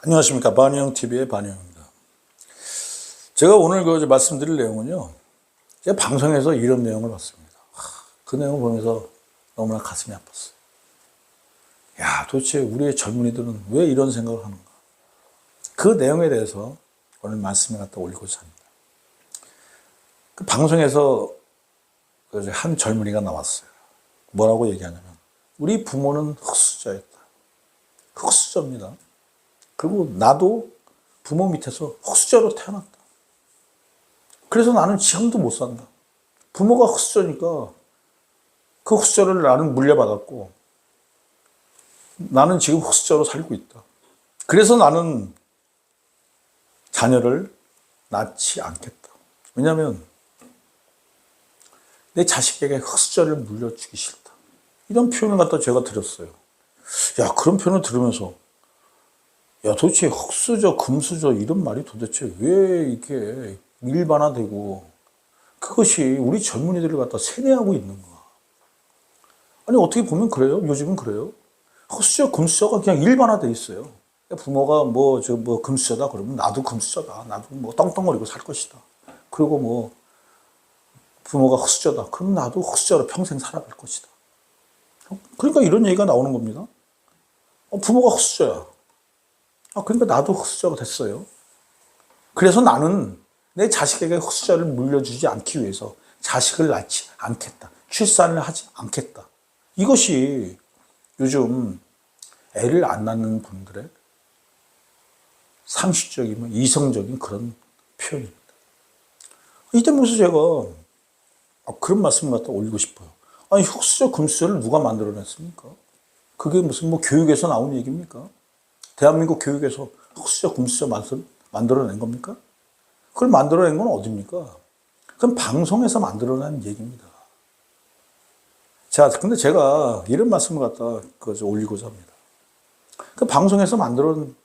안녕하십니까. 반영TV의 반영입니다. 제가 오늘 말씀드릴 내용은요, 제가 방송에서 이런 내용을 봤습니다. 그 내용을 보면서 너무나 가슴이 아팠어요. 야, 도대체 우리의 젊은이들은 왜 이런 생각을 하는가? 그 내용에 대해서 오늘 말씀을 갖다 올리고자 합니다. 그 방송에서 한 젊은이가 나왔어요. 뭐라고 얘기하냐면, 우리 부모는 흙수저였다. 흙수저입니다. 그리고 나도 부모 밑에서 흙수저로 태어났다. 그래서 나는 지금도 못 산다. 부모가 흙수저니까 그 흙수저를 나는 물려받았고 나는 지금 흙수저로 살고 있다. 그래서 나는 자녀를 낳지 않겠다. 왜냐하면 내 자식에게 흙수저를 물려주기 싫다. 이런 표현을 갖다 제가 드렸어요. 야, 그런 표현을 들으면서 야, 도대체 흙수저, 금수저 이런 말이 도대체 왜 이렇게 일반화되고 그것이 우리 젊은이들을 갖다 세뇌하고 있는가? 아니, 어떻게 보면 그래요. 요즘은 그래요. 흙수저, 금수저가 그냥 일반화돼 있어요. 부모가 금수저다 그러면 나도 금수저다. 나도 떵떵거리고 살 것이다. 그리고 부모가 흙수저다. 그럼 나도 흙수저로 평생 살아갈 것이다. 그러니까 이런 얘기가 나오는 겁니다. 부모가 흙수저야. 그러니까 나도 흙수저가 됐어요. 그래서 나는 내 자식에게 흙수저를 물려주지 않기 위해서 자식을 낳지 않겠다. 출산을 하지 않겠다. 이것이 요즘 애를 안 낳는 분들의 상식적이면 이성적인 그런 표현입니다. 이때 무슨 제가 그런 말씀을 갖다 올리고 싶어요. 아니, 흙수저, 금수저를 누가 만들어냈습니까? 그게 무슨 교육에서 나온 얘기입니까? 대한민국 교육에서 흙수저, 금수저 만들어낸 겁니까? 그걸 만들어낸 건 어디입니까? 그건 방송에서 만들어낸 얘기입니다. 자, 근데 제가 이런 말씀을 갖다 올리고자 합니다. 그 방송에서 만들어낸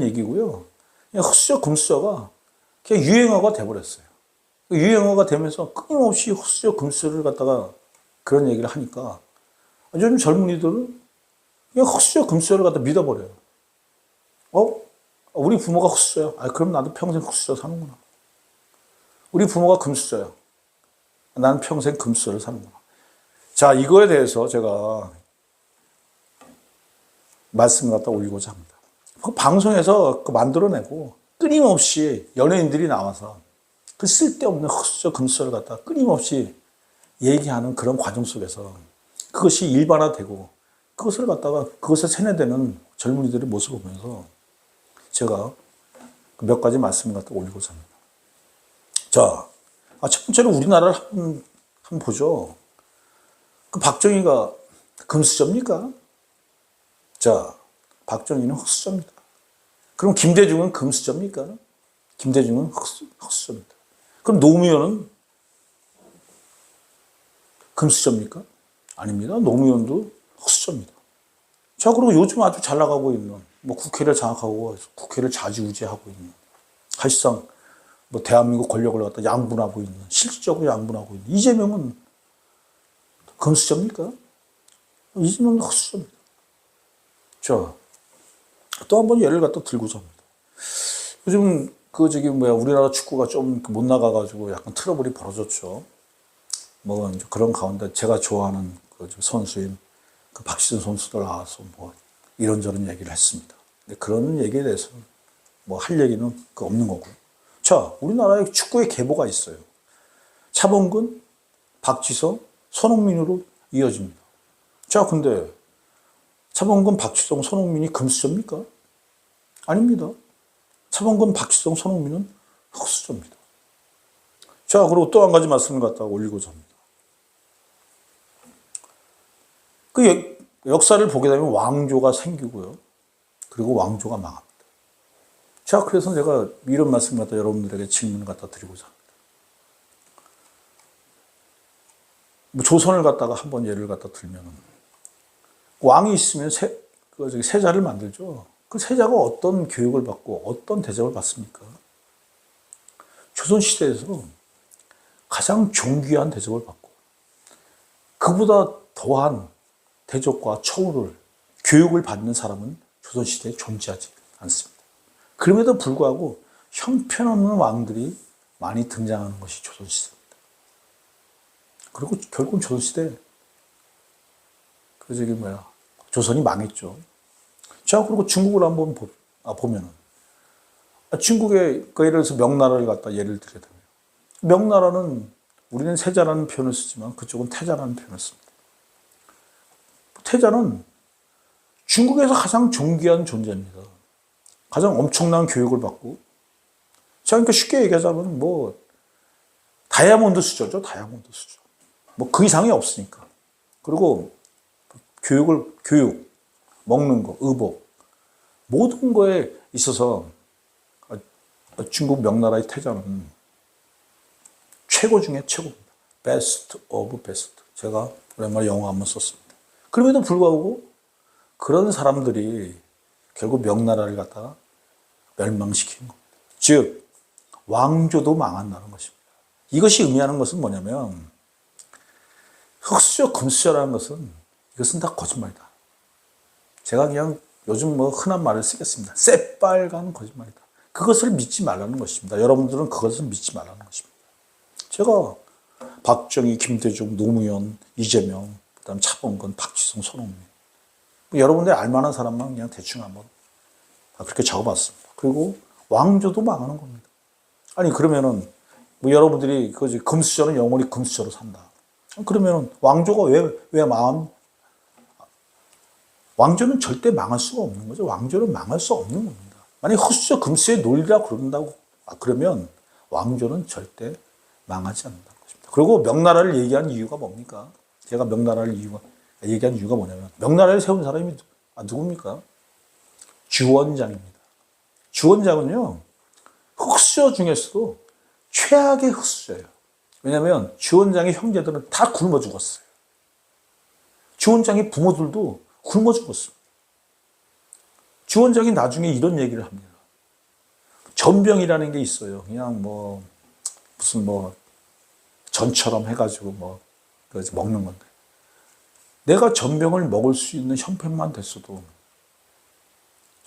얘기고요. 흙수저, 금수저가 그냥 유행어가 돼버렸어요. 유행어가 되면서 끊임없이 흙수저, 금수저를 갖다가 그런 얘기를 하니까 요즘 젊은이들은 그냥 흙수저, 금수저를 갖다 믿어버려요. 우리 부모가 흙수저야. 그럼 나도 평생 흙수저 사는구나. 우리 부모가 금수저야. 나는 평생 금수저를 사는구나. 자, 이거에 대해서 제가 말씀을 갖다 올리고자 합니다. 방송에서 만들어내고 끊임없이 연예인들이 나와서 그 쓸데없는 흙수저, 금수저를 갖다 끊임없이 얘기하는 그런 과정 속에서 그것이 일반화되고 그것을 갖다가 그것에 세뇌되는 젊은이들의 모습을 보면서 제가 몇 가지 말씀을 갖다 올리고자 합니다. 자, 첫 번째로 우리나라를 한번 보죠. 그 박정희가 금수저입니까? 자, 박정희는 흙수저입니다. 그럼 김대중은 금수저입니까? 김대중은 흙수저입니다. 그럼 노무현은 금수저입니까? 아닙니다. 노무현도 흙수저입니다. 자, 그리고 요즘 아주 잘 나가고 있는 국회를 장악하고 국회를 좌지우지하고 있는 사실상 대한민국 권력을 갖다 양분하고 있는 실질적으로 양분하고 있는 이재명은 금수저입니까? 이재명은 흙수저입니다. 자, 또 한 번 예를 갖다 들고자 합니다. 요즘 우리나라 축구가 좀 못 나가가지고 약간 트러블이 벌어졌죠. 이제 그런 가운데 제가 좋아하는 선수인 박시순 선수도 나와서 이런저런 얘기를 했습니다. 근데 그런 얘기에 대해서는 할 얘기는 없는 거고요. 자, 우리나라에 축구의 계보가 있어요. 차범근, 박지성, 손흥민으로 이어집니다. 자, 근데 차범근, 박지성, 손흥민이 금수저입니까? 아닙니다. 차범근, 박지성, 손흥민은 흙수저입니다. 자, 그리고 또 한 가지 말씀을 갖다가 올리고자 합니다. 그 역사를 보게 되면 왕조가 생기고요. 그리고 왕조가 망합니다. 자, 그래서 제가 이런 말씀 갖다 여러분들에게 질문을 갖다 드리고자 합니다. 뭐 조선을 갖다가 한번 예를 갖다 들면 왕이 있으면 세자를 만들죠. 그 세자가 어떤 교육을 받고 어떤 대접을 받습니까? 조선시대에서 가장 존귀한 대접을 받고 그보다 더한 대접과 처우를 교육을 받는 사람은 조선시대에 존재하지 않습니다. 그럼에도 불구하고 형편없는 왕들이 많이 등장하는 것이 조선시대입니다. 그리고 결국은 조선시대 조선이 망했죠. 자, 그리고 중국을 한번 보면은 중국의 예를 들어서 명나라를 갖다 예를 들게 되면 명나라는 우리는 세자라는 표현을 쓰지만 그쪽은 태자라는 표현을 씁니다. 태자는 중국에서 가장 존귀한 존재입니다. 가장 엄청난 교육을 받고 자, 그러니까 쉽게 얘기하자면 뭐 다이아몬드 수저죠. 다이아몬드 수저. 뭐 그 이상이 없으니까. 그리고 교육, 먹는 거, 의복 모든 거에 있어서 중국 명나라의 태자는 최고 중에 최고입니다. 베스트 오브 베스트. 제가 오랜만에 영어 한번 썼습니다. 그럼에도 불구하고 그런 사람들이 결국 명나라를 갖다가 멸망시킨 겁니다. 즉 왕조도 망한다는 것입니다. 이것이 의미하는 것은 뭐냐면 흑수저 금수저라는 것은 이것은 다 거짓말이다. 제가 그냥 요즘 뭐 흔한 말을 쓰겠습니다. 새빨간 거짓말이다. 그것을 믿지 말라는 것입니다. 여러분들은 그것을 믿지 말라는 것입니다. 제가 박정희, 김대중, 노무현, 이재명, 그다음 차범근, 박지성, 손흥민 여러분들이 알만한 사람만 그냥 대충 한번 그렇게 적어봤습니다. 그리고 왕조도 망하는 겁니다. 아니 그러면은 뭐 여러분들이 금수저는 영원히 금수저로 산다. 그러면은 왕조가 왜 왕조는 절대 망할 수가 없는 거죠. 왕조는 망할 수 없는 겁니다. 만약 흑수저 금수저의 논리라 그런다고 그러면 왕조는 절대 망하지 않는다는 것입니다. 그리고 명나라를 얘기한 이유가 뭡니까? 제가 명나라를 얘기한 이유가 뭐냐면 명나라를 세운 사람이 누굽니까? 주원장입니다. 주원장은요 흑수저 중에서도 최악의 흑수저예요. 왜냐하면 주원장의 형제들은 다 굶어 죽었어요. 주원장의 부모들도 굶어 죽었습니다. 주원장이 나중에 이런 얘기를 합니다. 전병이라는 게 있어요. 그냥 무슨 전처럼 해가지고 먹는 건데. 내가 전병을 먹을 수 있는 형편만 됐어도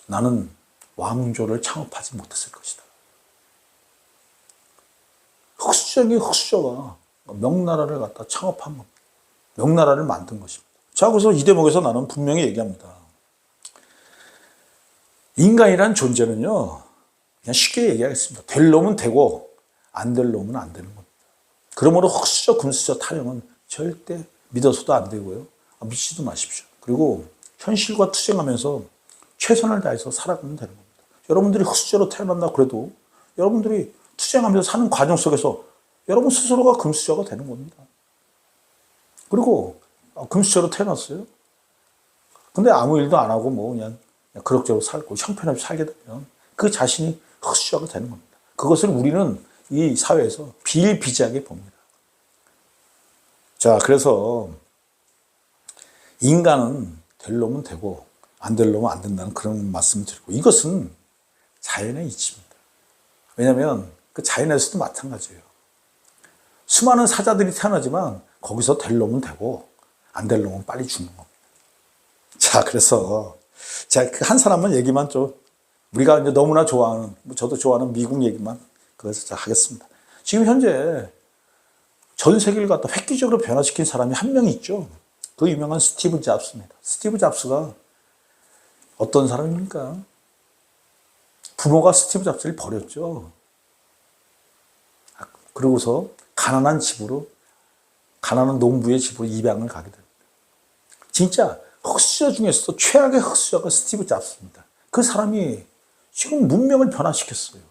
나는 왕조를 창업하지 못했을 것이다. 흑수저의 흑수저가 명나라를 갖다 창업한 겁니다. 명나라를 만든 것입니다. 자, 그래서 이 대목에서 나는 분명히 얘기합니다. 인간이란 존재는요, 그냥 쉽게 얘기하겠습니다. 될 놈은 되고, 안 될 놈은 안 되는 겁니다. 그러므로 흑수저, 금수저 타령은 절대 믿어서도 안 되고요. 믿지도 마십시오. 그리고 현실과 투쟁하면서 최선을 다해서 살아가면 되는 겁니다. 여러분들이 흑수저로 태어난다 그래도 여러분들이 투쟁하면서 사는 과정 속에서 여러분 스스로가 금수저가 되는 겁니다. 그리고 금수저로 태어났어요. 근데 아무 일도 안 하고 그냥 그럭저럭 살고 형편없이 살게 되면 그 자신이 흑수저가 되는 겁니다. 그것을 우리는 이 사회에서 비일비재하게 봅니다. 자, 그래서 인간은 될 놈은 되고 안 될 놈은 안 된다는 그런 말씀을 드리고 이것은 자연의 이치입니다. 왜냐하면 그 자연에서도 마찬가지예요. 수많은 사자들이 태어나지만 거기서 될 놈은 되고 안 될 놈은 빨리 죽는 겁니다. 자, 그래서 제가 한 사람만 얘기만 좀 우리가 이제 너무나 좋아하는 저도 좋아하는 미국 얘기만 그것을 하겠습니다. 지금 현재 전 세계를 갖다 획기적으로 변화시킨 사람이 한 명 있죠. 그 유명한 스티브 잡스입니다. 스티브 잡스가 어떤 사람입니까? 부모가 스티브 잡스를 버렸죠. 그러고서 가난한 농부의 집으로 입양을 가게 됩니다. 진짜 흑수저 중에서도 최악의 흑수저가 스티브 잡스입니다. 그 사람이 지금 문명을 변화시켰어요.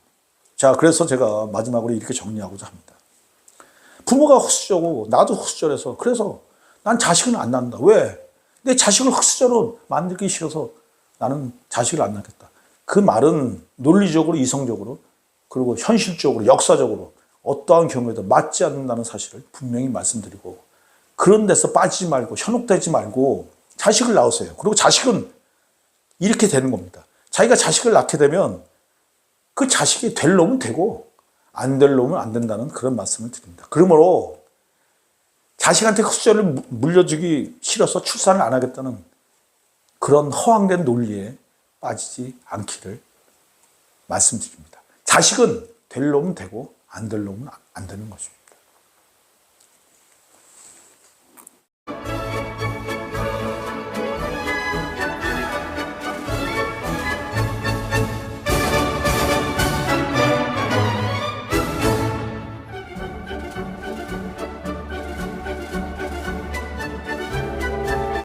자, 그래서 제가 마지막으로 이렇게 정리하고자 합니다. 부모가 흑수저고 나도 흑수저라서 그래서 난 자식은 안 낳는다. 왜? 내 자식을 흑수저로 만들기 싫어서 나는 자식을 안 낳겠다. 그 말은 논리적으로, 이성적으로, 그리고 현실적으로, 역사적으로 어떠한 경우에도 맞지 않는다는 사실을 분명히 말씀드리고, 그런 데서 빠지지 말고 현혹되지 말고 자식을 낳으세요. 그리고 자식은 이렇게 되는 겁니다. 자기가 자식을 낳게 되면 그 자식이 될 놈은 되고 안 될 놈은 안 된다는 그런 말씀을 드립니다. 그러므로 자식한테 흑수저를 물려주기 싫어서 출산을 안 하겠다는 그런 허황된 논리에 빠지지 않기를 말씀드립니다. 자식은 될 놈은 되고 안 될 놈은 안 되는 것입니다.